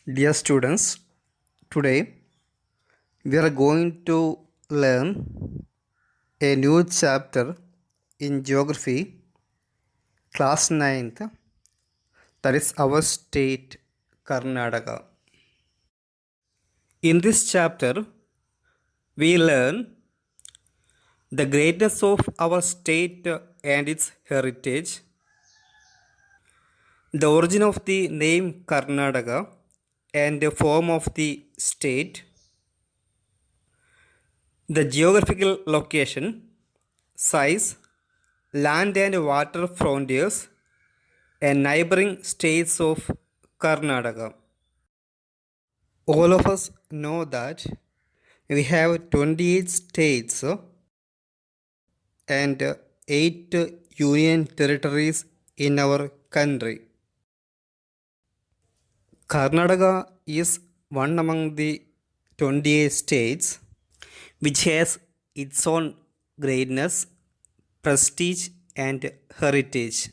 Dear students, today we are going to learn a new chapter in geography, class 9th, that is our state, Karnataka. In this chapter, we learn the greatness of our state and its heritage, the origin of the name Karnataka and the form of the state, the geographical location, size, land and water frontiers, and neighboring states of Karnataka. All of us know that we have 28 states and 8 union territories in our country. Karnataka is one among the 28 states which has its own greatness, prestige, and heritage.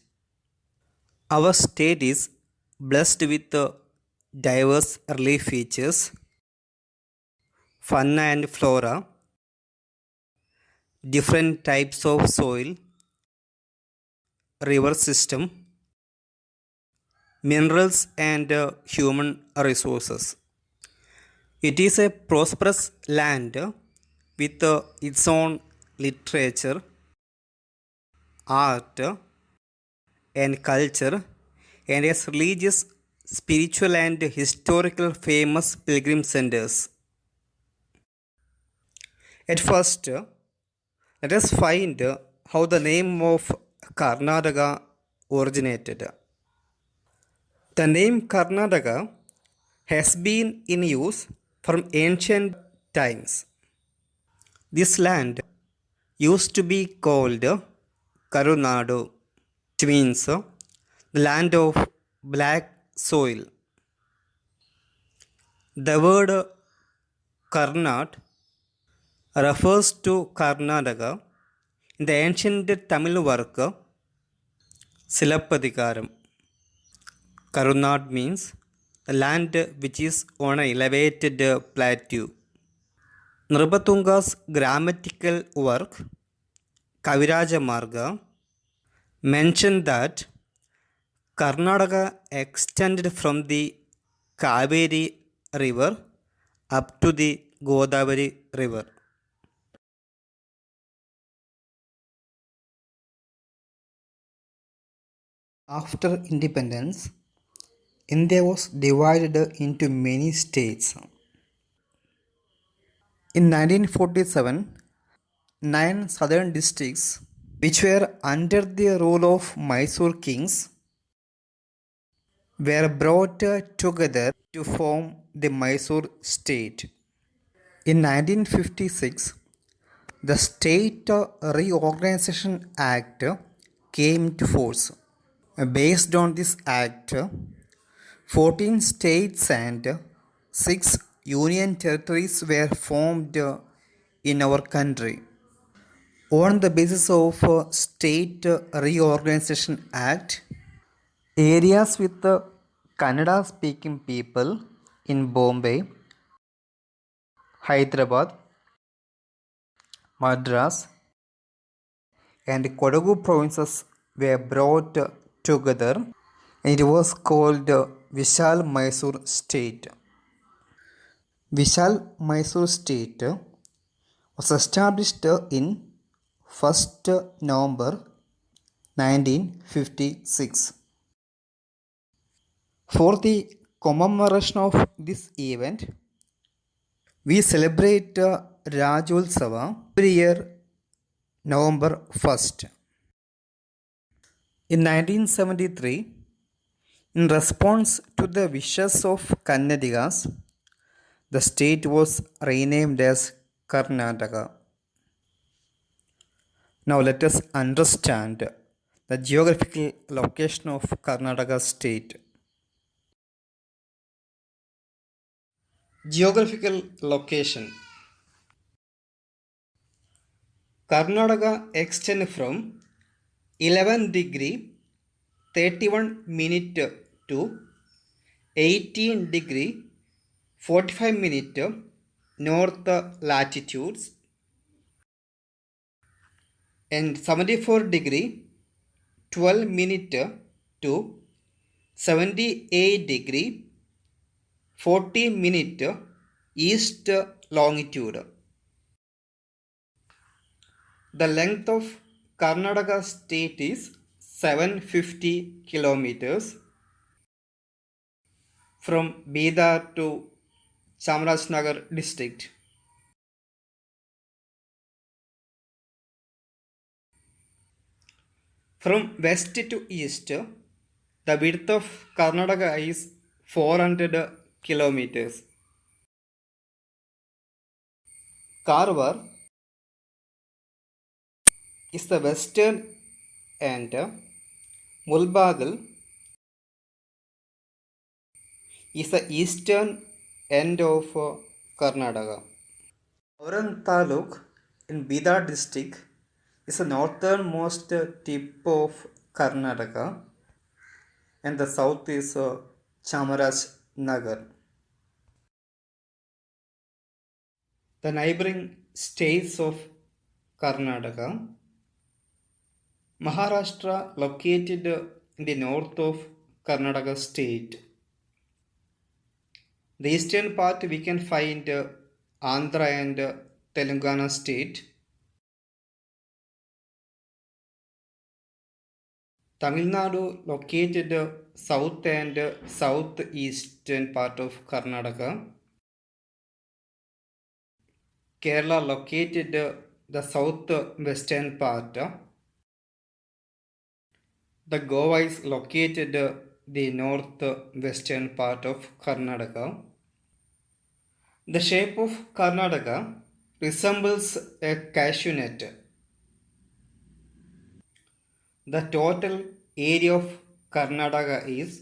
Our state is blessed with diverse relief features, fauna and flora, different types of soil, river system, minerals, and human resources. It is a prosperous land with its own literature, art, and culture, and has religious, spiritual, and historical famous pilgrim centers. At first, let us find how the name of Karnataka originated. The name Karnataka has been in use from ancient times. This land used to be called Karunadu, which means the land of black soil. The word Karnat refers to Karnataka in the ancient Tamil work Silappatikaram. Karunad means the land which is on an elevated plateau. Nirpatunga's grammatical work Kaviraja Marga mentioned that Karnataka extended from the Kaveri river up to the Godavari river. After independence, India was divided into many states. In 1947, 9 southern districts, which were under the rule of Mysore kings, were brought together to form the Mysore state. In 1956, the State Reorganization Act came into force. Based on this act, 14 states and 6 union territories were formed in our country. On the basis of State Reorganization Act, areas with Kannada speaking people in Bombay, Hyderabad, Madras, and Kodagu provinces were brought together and it was called Vishal Mysore State. Vishal Mysore State was established in 1st November 1956. For the commemoration of this event, we celebrate Rajyotsava every year November 1st. In 1973, in response to the wishes of Kannadigas, the state was renamed as Karnataka. Now let us understand the geographical location of Karnataka state. Geographical location. Karnataka extends from 11 degree 31 minute to 18 degree 45 minute north latitudes and 74 degree 12 minute to 78 degree 40 minute east longitude. The length of Karnataka state is 750 kilometers from Bidar to Chamarajanagar district. From west to east, the width of Karnataka is 400 kilometers. Karwar is the western and Mulbagal is the eastern end of Karnataka. Auran Taluk in Bidar district is the northernmost tip of Karnataka and the south is Chamarajanagar. The neighboring states of Karnataka, Maharashtra located in the north of Karnataka state. The eastern part we can find Andhra and Telangana state. Tamil Nadu located south and southeastern part of Karnataka. Kerala located the southwestern part. The Goa is located the northwestern part of Karnataka. The shape of Karnataka resembles a cashew nut. The total area of Karnataka is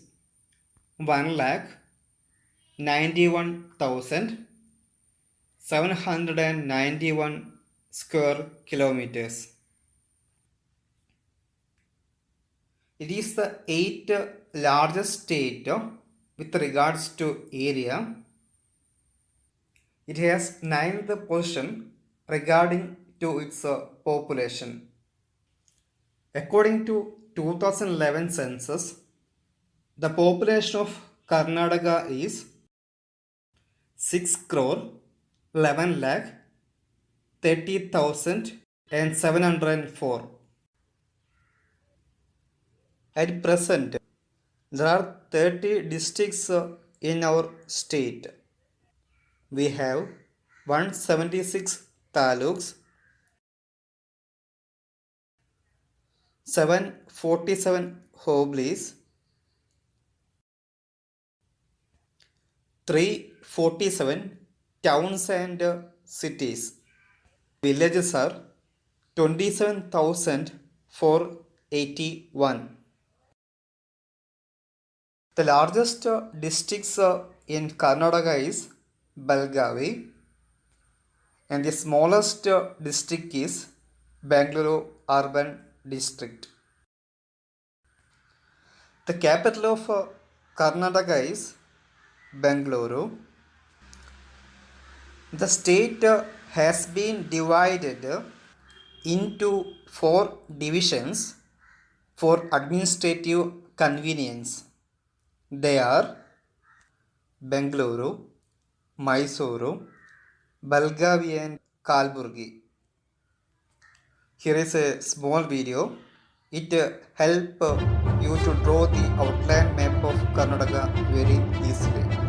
1,91,791 square kilometers. It is the 8th largest state with regards to area. It has 9th position regarding to its population. According to 2011 census, the population of Karnataka is 6 crore 11 lakh 30,704. At present, there are 30 districts in our state. We have 176 taluks, 747 hoblis, 347 towns and cities. Villages are 27,481. The largest districts in Karnataka is Belgavi and the smallest district is Bangalore Urban District. The capital of Karnataka is Bangalore. The state has been divided into 4 divisions for administrative convenience. They are Bangalore, Mysuru, Belgavi and Kalburgi. Here is a small video. It helps you to draw the outline map of Karnataka very easily.